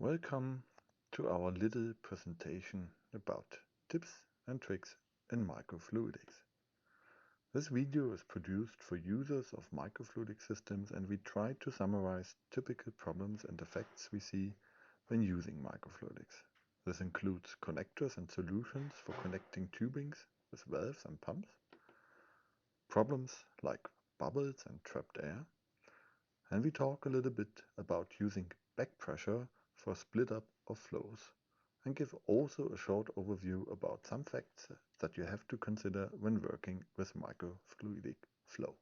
Welcome to our little presentation about tips and tricks in microfluidics. This video is produced for users of microfluidic systems, and we try to summarize typical problems and effects we see when using microfluidics. This includes connectors and solutions for connecting tubings with valves and pumps, problems like bubbles and trapped air, and we talk a little bit about using back pressure for split up of flows, and give also a short overview about some facts that you have to consider when working with microfluidic flow.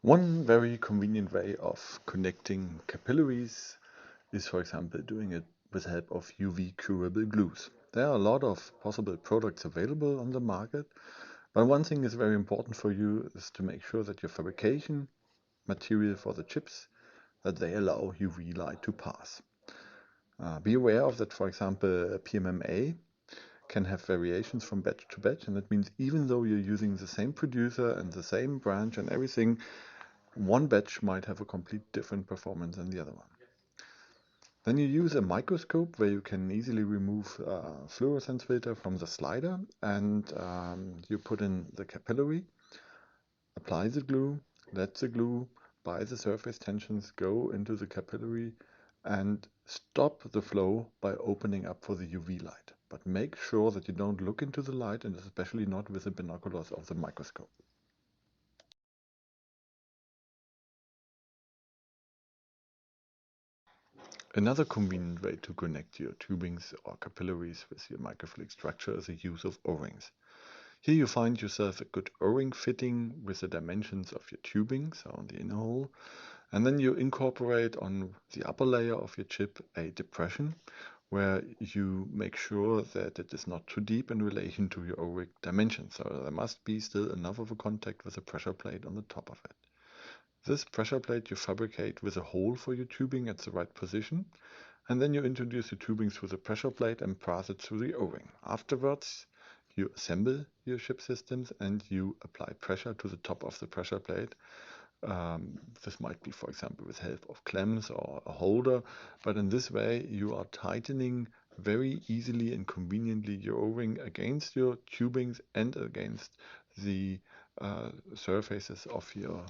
One very convenient way of connecting capillaries is, for example, doing it with the help of UV curable glues. There are a lot of possible products available on the market, but one thing is very important for you is to make sure that your fabrication material for the chips, that they allow UV light to pass. Be aware of that, for example, PMMA can have variations from batch to batch, and that means even though you're using the same producer and the same branch and everything, one batch might have a complete different performance than the other one. Then you use a microscope where you can easily remove fluorescence filter from the slider, and you put in the capillary, apply the glue, let the glue by the surface tensions go into the capillary and stop the flow by opening up for the UV light. But make sure that you don't look into the light, and especially not with the binoculars of the microscope. Another convenient way to connect your tubings or capillaries with your microfluidic structure is the use of O-rings. Here you find yourself a good O-ring fitting with the dimensions of your tubing, so on the inner hole, and then you incorporate on the upper layer of your chip a depression where you make sure that it is not too deep in relation to your O-ring dimension. So there must be still enough of a contact with a pressure plate on the top of it. This pressure plate you fabricate with a hole for your tubing at the right position, and then you introduce the tubing through the pressure plate and pass it through the O-ring. Afterwards, you assemble your chip systems and you apply pressure to the top of the pressure plate. This might be, for example, with help of clamps or a holder, but in this way you are tightening very easily and conveniently your O-ring against your tubings and against the surfaces of your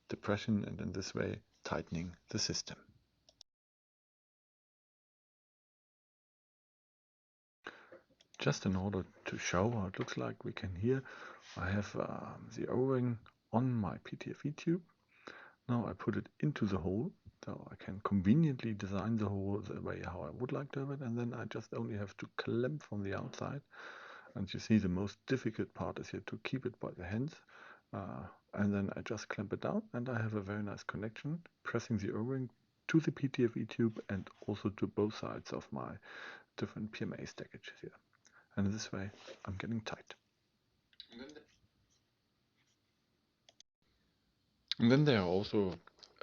depression, and in this way tightening the system. Just in order to show how it looks like, we can here, I have the O-ring on my PTFE tube. Now I put it into the hole, so I can conveniently design the hole the way how I would like to have it, and then I just only have to clamp from the outside. And you see the most difficult part is here to keep it by the hands, and then I just clamp it down, and I have a very nice connection, pressing the O-ring to the PTFE tube and also to both sides of my different PMA stackages here. And this way I'm getting tight. And then there are also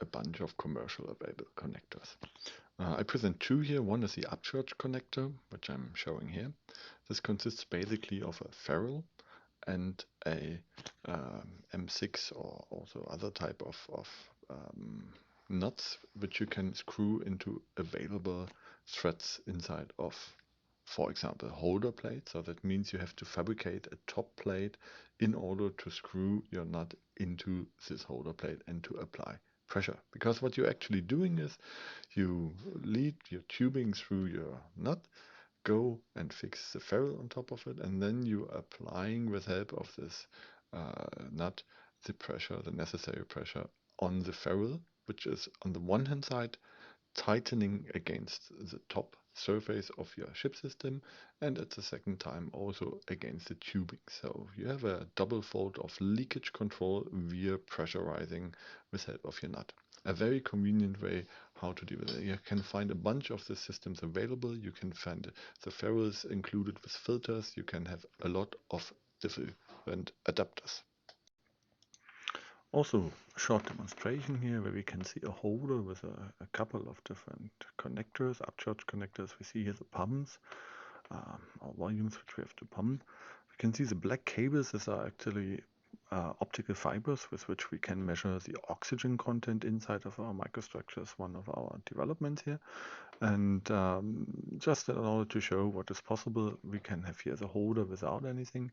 a bunch of commercial available connectors. I present two here. One is the upchurch connector, which I'm showing here. This consists basically of a ferrule and a M6 or also other type of nuts, which you can screw into available threads inside of, for example, holder plate. So that means you have to fabricate a top plate in order to screw your nut into this holder plate and to apply pressure. Because what you're actually doing is you lead your tubing through your nut, go and fix the ferrule on top of it, and then you are applying with help of this nut the pressure, the necessary pressure on the ferrule, which is on the one hand side tightening against the top surface of your ship system, and at the second time also against the tubing. So you have a double fold of leakage control via pressurizing with help of your nut. A very convenient way how to deal with it. You can find a bunch of the systems available. You can find the ferrules included with filters. You can have a lot of different adapters. Also, a short demonstration here where we can see a holder with a couple of different connectors, upchurch connectors. We see here the pumps, or volumes which we have to pump. We can see the black cables. These are actually optical fibers with which we can measure the oxygen content inside of our microstructures, one of our developments here. And just in order to show what is possible, we can have here the holder without anything,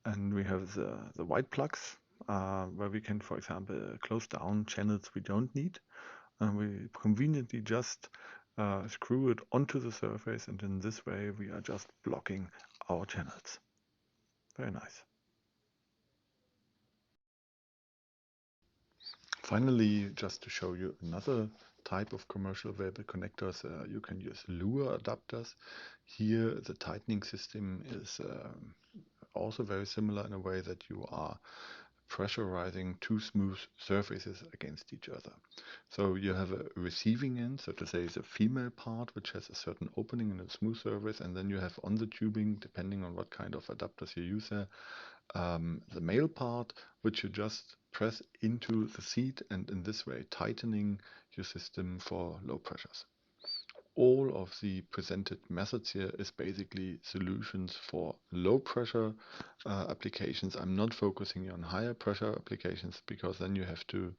and we have the white plugs where we can, for example, close down channels we don't need, and we conveniently just screw it onto the surface, and in this way we are just blocking our channels. Very nice. Finally, just to show you another type of commercial available connectors, you can use Luer adapters. Here the tightening system is also very similar in a way that you are pressurizing two smooth surfaces against each other. So you have a receiving end, so to say, is a female part which has a certain opening in a smooth surface, and then you have on the tubing, depending on what kind of adapters you use there, the male part, which you just press into the seat, and in this way tightening your system for low pressures. All of the presented methods here is basically solutions for low pressure applications. I'm not focusing on higher pressure applications because then you have to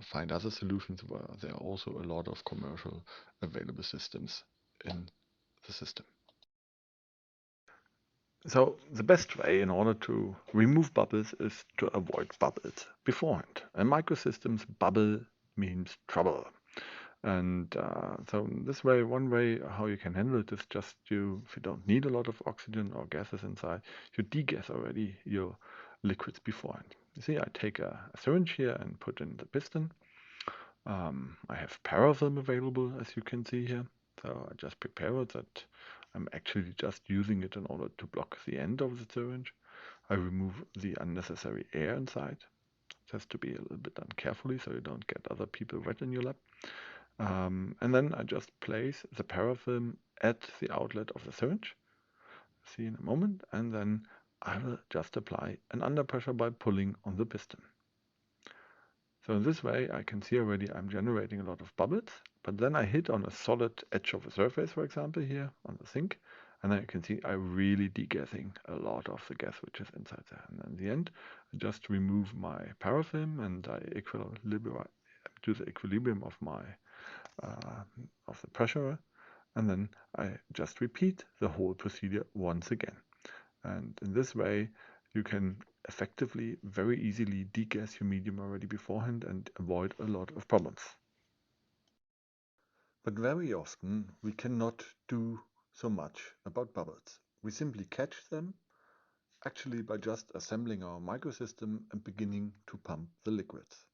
find other solutions where there are also a lot of commercial available systems in the system. So the best way in order to remove bubbles is to avoid bubbles beforehand. In microsystems, bubble means trouble. And so this way, one way how you can handle it is just if you don't need a lot of oxygen or gases inside, you degas already your liquids beforehand. You see, I take a syringe here and put in the piston. I have parafilm available, as you can see here. So I just prepare it that I'm actually just using it in order to block the end of the syringe. I remove the unnecessary air inside. It has to be a little bit done carefully so you don't get other people wet in your lab. And then I just place the parafilm at the outlet of the syringe. See in a moment. And then I will just apply an under pressure by pulling on the piston. So in this way I can see already I'm generating a lot of bubbles, but then I hit on a solid edge of a surface, for example here on the sink, and then you can see I'm really degassing a lot of the gas which is inside there. And in the end I just remove my parafilm and I do the equilibrium of my of the pressure, and then I just repeat the whole procedure once again. And in this way you can effectively very easily degas your medium already beforehand and avoid a lot of problems. But very often we cannot do so much about bubbles. We simply catch them actually by just assembling our microsystem and beginning to pump the liquids.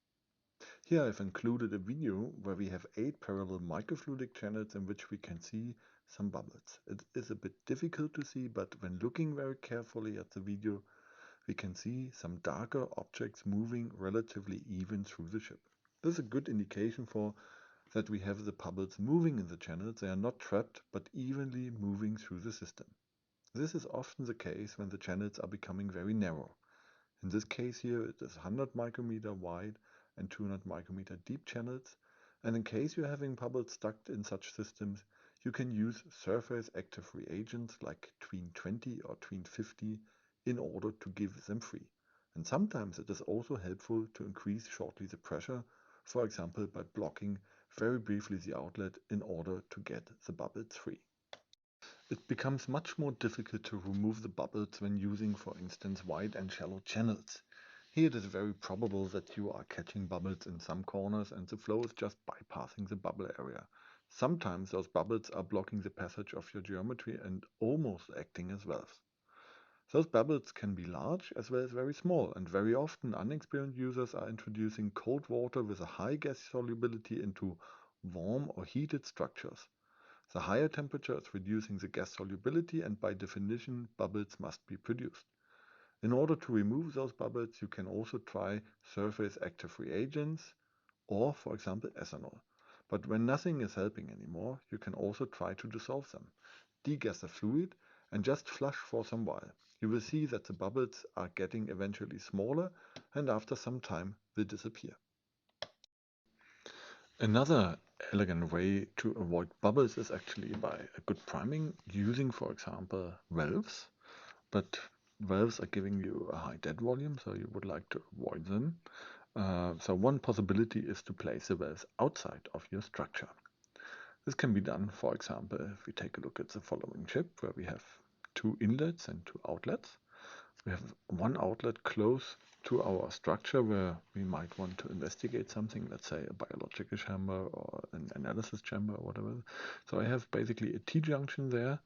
Here I've included a video where we have 8 parallel microfluidic channels in which we can see some bubbles. It is a bit difficult to see, but when looking very carefully at the video, we can see some darker objects moving relatively even through the ship. This is a good indication for that we have the bubbles moving in the channels. They are not trapped, but evenly moving through the system. This is often the case when the channels are becoming very narrow. In this case here, it is 100 micrometer wide and 200 micrometer deep channels, and in case you're having bubbles stuck in such systems, you can use surface active reagents like Tween 20 or Tween 50 in order to give them free. And sometimes it is also helpful to increase shortly the pressure, for example by blocking very briefly the outlet in order to get the bubbles free. It becomes much more difficult to remove the bubbles when using, for instance, wide and shallow channels. Here it is very probable that you are catching bubbles in some corners and the flow is just bypassing the bubble area. Sometimes those bubbles are blocking the passage of your geometry and almost acting as valves. Those bubbles can be large as well as very small, and very often unexperienced users are introducing cold water with a high gas solubility into warm or heated structures. The higher temperature is reducing the gas solubility, and by definition bubbles must be produced. In order to remove those bubbles, you can also try surface active reagents or, for example, ethanol. But when nothing is helping anymore, you can also try to dissolve them. Degas the fluid and just flush for some while. You will see that the bubbles are getting eventually smaller and after some time will disappear. Another elegant way to avoid bubbles is actually by a good priming using, for example, valves. But Valves are giving you a high dead volume, so you would like to avoid them. So one possibility is to place the valves outside of your structure. This can be done, for example, if we take a look at the following chip, where we have 2 inlets and 2 outlets. We have one outlet close to our structure where we might want to investigate something, let's say a biological chamber or an analysis chamber or whatever. So I have basically a T-junction there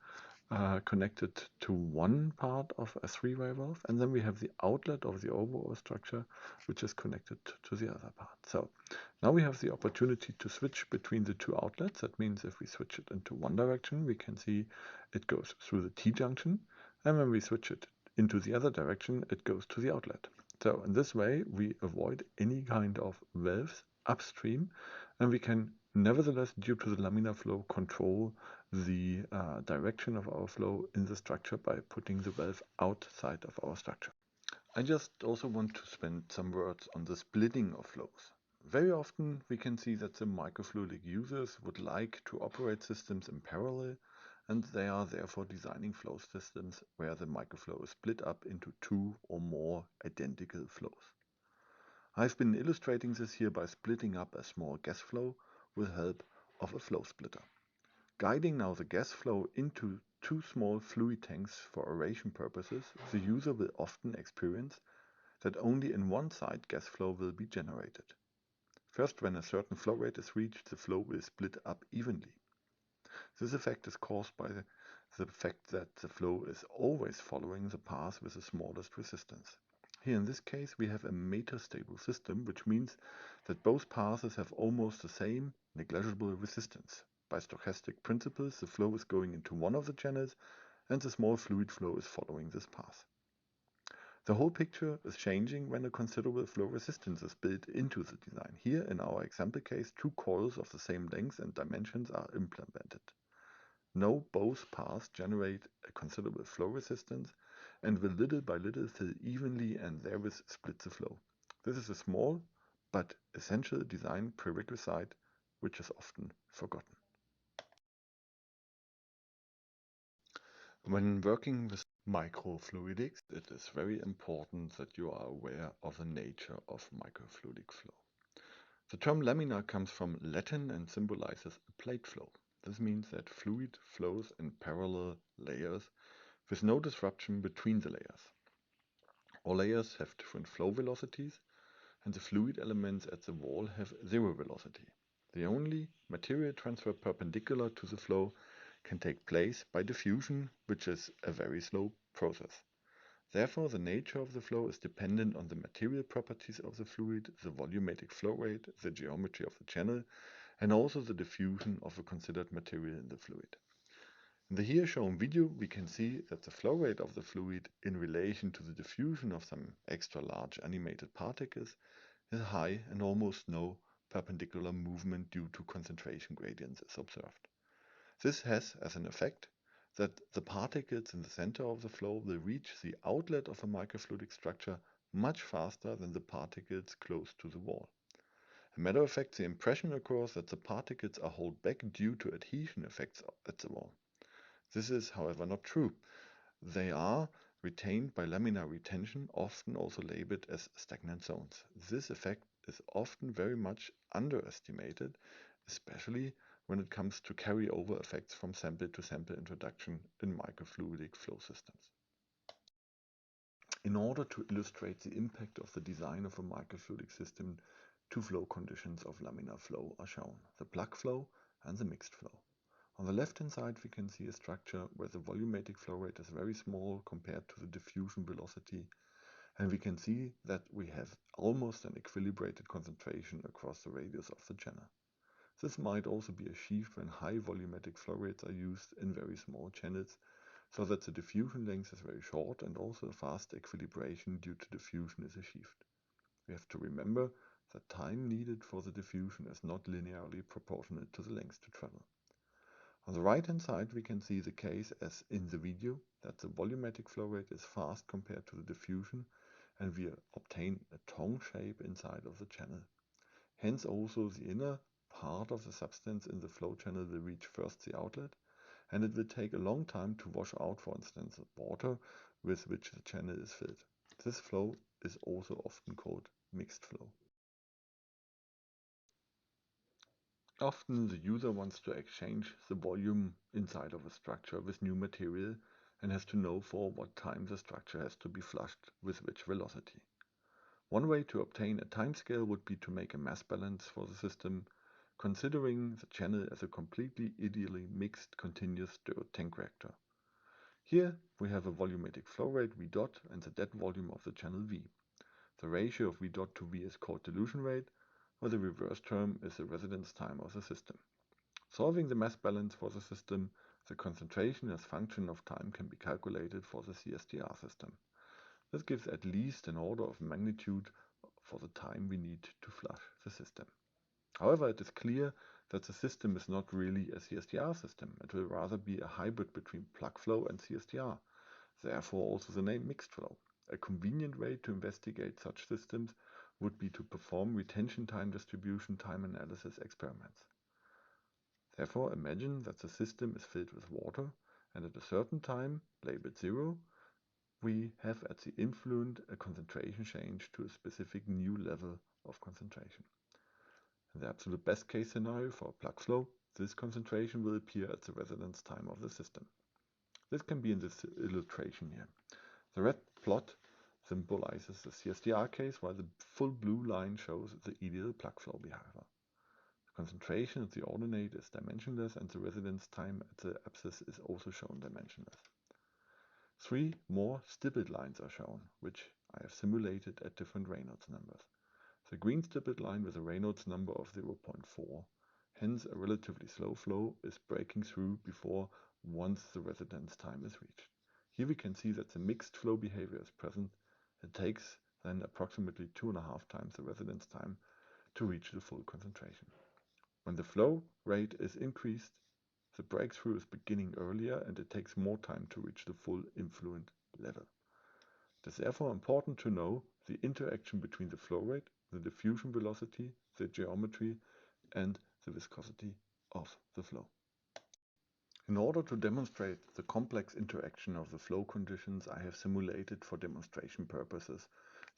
connected to one part of a 3-way valve, and then we have the outlet of the overall structure which is connected to the other part. So now we have the opportunity to switch between the 2 outlets. That means if we switch it into one direction, we can see it goes through the T-junction, and when we switch it into the other direction, it goes to the outlet. So in this way we avoid any kind of valves upstream, and we can nevertheless, due to the laminar flow, control the direction of our flow in the structure by putting the valve outside of our structure. I just also want to spend some words on the splitting of flows. Very often we can see that the microfluidic users would like to operate systems in parallel, and they are therefore designing flow systems where the microflow is split up into 2 or more identical flows. I've been illustrating this here by splitting up a small gas flow with help of a flow splitter. Guiding now the gas flow into 2 small fluid tanks for aeration purposes, the user will often experience that only in one side gas flow will be generated. First, when a certain flow rate is reached, the flow will split up evenly. This effect is caused by the fact that the flow is always following the path with the smallest resistance. Here in this case we have a metastable system, which means that both paths have almost the same negligible resistance. By stochastic principles, the flow is going into one of the channels and the small fluid flow is following this path. The whole picture is changing when a considerable flow resistance is built into the design. Here in our example case, 2 coils of the same length and dimensions are implemented. Now both paths generate a considerable flow resistance and will little by little fill evenly and therewith split the flow. This is a small but essential design prerequisite which is often forgotten. When working with microfluidics, it is very important that you are aware of the nature of microfluidic flow. The term laminar comes from Latin and symbolizes a plate flow. This means that fluid flows in parallel layers with no disruption between the layers. All layers have different flow velocities, and the fluid elements at the wall have 0 velocity. The only material transfer perpendicular to the flow can take place by diffusion, which is a very slow process. Therefore, the nature of the flow is dependent on the material properties of the fluid, the volumetric flow rate, the geometry of the channel, and also the diffusion of the considered material in the fluid. In the here shown video, we can see that the flow rate of the fluid in relation to the diffusion of some extra large animated particles is high and almost no perpendicular movement due to concentration gradients is observed. This has as an effect that the particles in the center of the flow will reach the outlet of a microfluidic structure much faster than the particles close to the wall. As a matter of fact, the impression occurs that the particles are held back due to adhesion effects at the wall. This is, however, not true. They are retained by laminar retention, often also labeled as stagnant zones. This effect is often very much underestimated, especially when it comes to carryover effects from sample-to-sample introduction in microfluidic flow systems. In order to illustrate the impact of the design of a microfluidic system, 2 flow conditions of laminar flow are shown, the plug flow and the mixed flow. On the left-hand side we can see a structure where the volumetric flow rate is very small compared to the diffusion velocity, and we can see that we have almost an equilibrated concentration across the radius of the channel. This might also be achieved when high volumetric flow rates are used in very small channels, so that the diffusion length is very short and also a fast equilibration due to diffusion is achieved. We have to remember that time needed for the diffusion is not linearly proportional to the length to travel. On the right hand side we can see the case as in the video that the volumetric flow rate is fast compared to the diffusion, and we obtain a tongue shape inside of the channel. Hence also the inner part of the substance in the flow channel will reach first the outlet, and it will take a long time to wash out, for instance, water, with which the channel is filled. This flow is also often called mixed flow. Often the user wants to exchange the volume inside of a structure with new material and has to know for what time the structure has to be flushed with which velocity. One way to obtain a timescale would be to make a mass balance for the system, considering the channel as a completely ideally mixed continuous stirred tank reactor. Here we have a volumetric flow rate V dot and the dead volume of the channel V. The ratio of V dot to V is called dilution rate, while the reverse term is the residence time of the system. Solving the mass balance for the system, the concentration as function of time can be calculated for the CSTR system. This gives at least an order of magnitude for the time we need to flush the system. However, it is clear that the system is not really a CSTR system. It will rather be a hybrid between plug flow and CSTR, therefore also the name mixed flow. A convenient way to investigate such systems would be to perform retention time distribution time analysis experiments. Therefore, imagine that the system is filled with water, and at a certain time, labeled 0, we have at the influent a concentration change to a specific new level of concentration. In the absolute best case scenario for a plug flow, this concentration will appear at the residence time of the system. This can be in this illustration here. The red plot symbolizes the CSTR case, while the full blue line shows the ideal plug flow behavior. The concentration at the ordinate is dimensionless, and the residence time at the axis is also shown dimensionless. 3 more stippled lines are shown, which I have simulated at different Reynolds numbers. The green stippled line with a Reynolds number of 0.4, hence a relatively slow flow, is breaking through before once the residence time is reached. Here we can see that the mixed flow behavior is present. It takes then approximately 2.5 times the residence time to reach the full concentration. When the flow rate is increased, the breakthrough is beginning earlier and it takes more time to reach the full influent level. It is therefore important to know the interaction between the flow rate, the diffusion velocity, the geometry, and the viscosity of the flow. In order to demonstrate the complex interaction of the flow conditions, I have simulated for demonstration purposes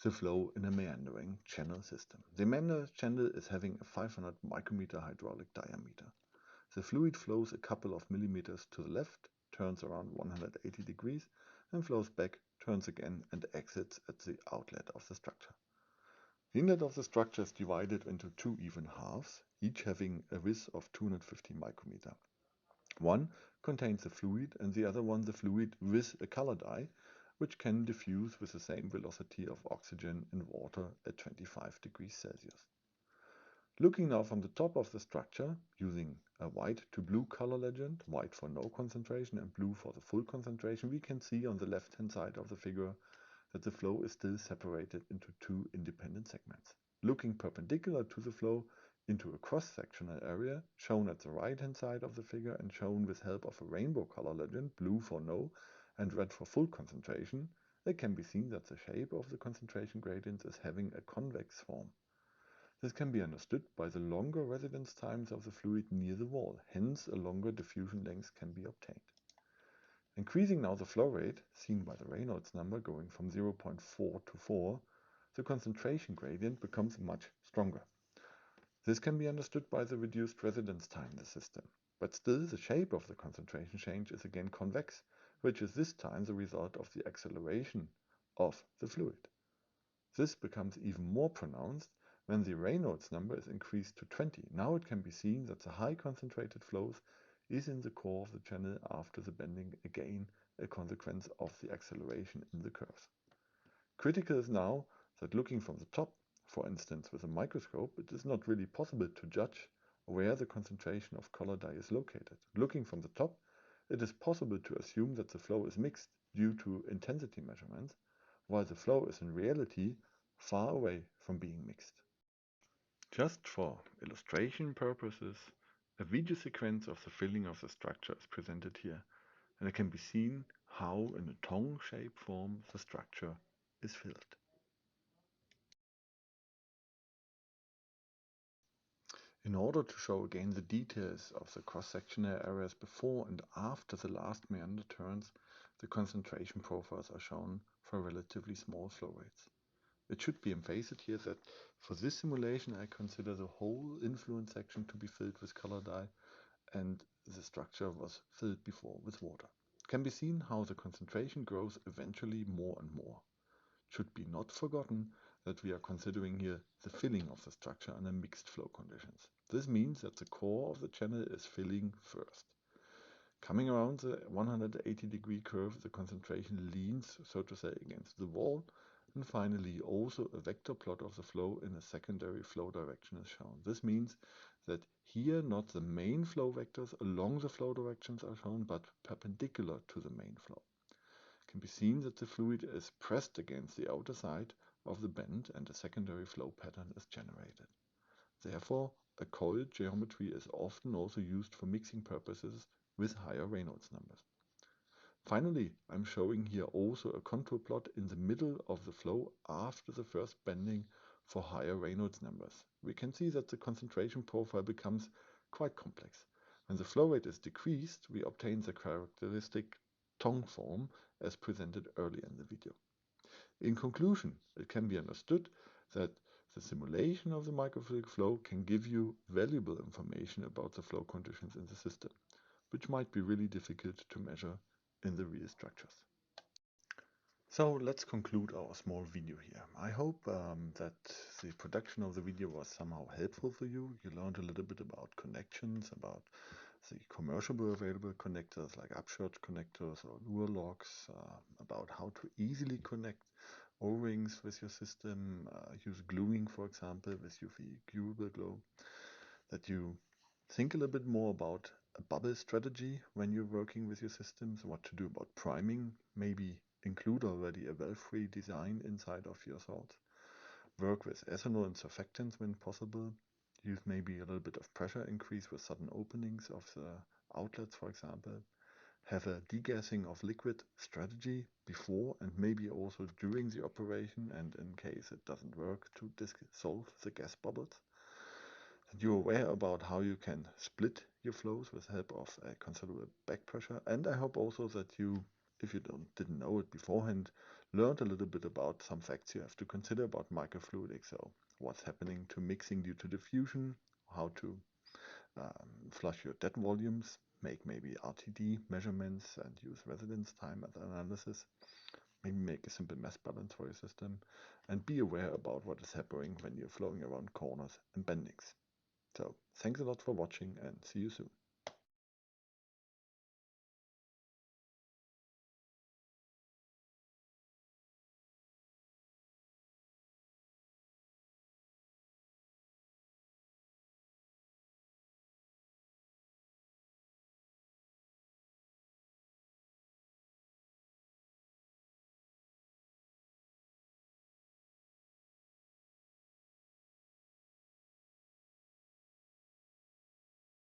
the flow in a meandering channel system. The meandering channel is having a 500 micrometer hydraulic diameter. The fluid flows a couple of millimeters to the left, turns around 180 degrees, and flows back, turns again, and exits at the outlet of the structure. The inlet of the structure is divided into 2 even halves, each having a width of 250 micrometer. One contains the fluid and the other one the fluid with a color dye, which can diffuse with the same velocity of oxygen and water at 25 degrees Celsius. Looking now from the top of the structure, using a white to blue color legend, white for no concentration and blue for the full concentration, we can see on the left hand side of the figure that the flow is still separated into 2 independent segments. Looking perpendicular to the flow into a cross-sectional area, shown at the right hand side of the figure and shown with help of a rainbow color legend, blue for no and red for full concentration, it can be seen that the shape of the concentration gradients is having a convex form. This can be understood by the longer residence times of the fluid near the wall, hence a longer diffusion length can be obtained. Increasing now the flow rate, seen by the Reynolds number going from 0.4 to 4, the concentration gradient becomes much stronger. This can be understood by the reduced residence time in the system, but still the shape of the concentration change is again convex, which is this time the result of the acceleration of the fluid. This becomes even more pronounced when the Reynolds number is increased to 20. Now it can be seen that the high concentrated flows is in the core of the channel after the bending, again a consequence of the acceleration in the curves. Critical is now that looking from the top, for instance with a microscope, it is not really possible to judge where the concentration of color dye is located. Looking from the top, it is possible to assume that the flow is mixed due to intensity measurements, while the flow is in reality far away from being mixed. Just for illustration purposes, a video sequence of the filling of the structure is presented here, and it can be seen how in a tongue-shaped form the structure is filled. In order to show again the details of the cross-sectional areas before and after the last meander turns, the concentration profiles are shown for relatively small flow rates. It should be emphasized here that for this simulation I consider the whole influence section to be filled with color dye, and the structure was filled before with water. It can be seen how the concentration grows eventually more and more. It should be not forgotten that we are considering here the filling of the structure under mixed flow conditions. This means that the core of the channel is filling first. Coming around the 180-degree curve, the concentration leans, so to say, against the wall, and finally also a vector plot of the flow in a secondary flow direction is shown. This means that here not the main flow vectors along the flow directions are shown, but perpendicular to the main flow. It can be seen that the fluid is pressed against the outer side of the bend and a secondary flow pattern is generated. Therefore, a coiled geometry is often also used for mixing purposes with higher Reynolds numbers. Finally, I'm showing here also a contour plot in the middle of the flow after the first bending for higher Reynolds numbers. We can see that the concentration profile becomes quite complex. When the flow rate is decreased, we obtain the characteristic tongue form as presented earlier in the video. In conclusion, it can be understood that the simulation of the microfluidic flow can give you valuable information about the flow conditions in the system, which might be really difficult to measure in the real structures. So let's conclude our small video here. I hope that the production of the video was somehow helpful for you. You learned a little bit about connections, about the commercially available connectors like upshot connectors or Luer locks, about how to easily connect O-rings with your system, use gluing, for example, with UV curable glow, that you think a little bit more about a bubble strategy when you're working with your systems, what to do about priming, maybe include already a valve-free design inside of your salts, work with ethanol and surfactants when possible, use maybe a little bit of pressure increase with sudden openings of the outlets, for example, have a degassing of liquid strategy before and maybe also during the operation, and in case it doesn't work, to dissolve the gas bubbles. And you're aware about how you can split your flows with help of a considerable back pressure. And I hope also that you, if you didn't know it beforehand, learned a little bit about some facts you have to consider about microfluidics. So what's happening to mixing due to diffusion, how to flush your dead volumes, make maybe RTD measurements and use residence time analysis, maybe make a simple mass balance for your system, and be aware about what is happening when you're flowing around corners and bendings. So thanks a lot for watching and see you soon.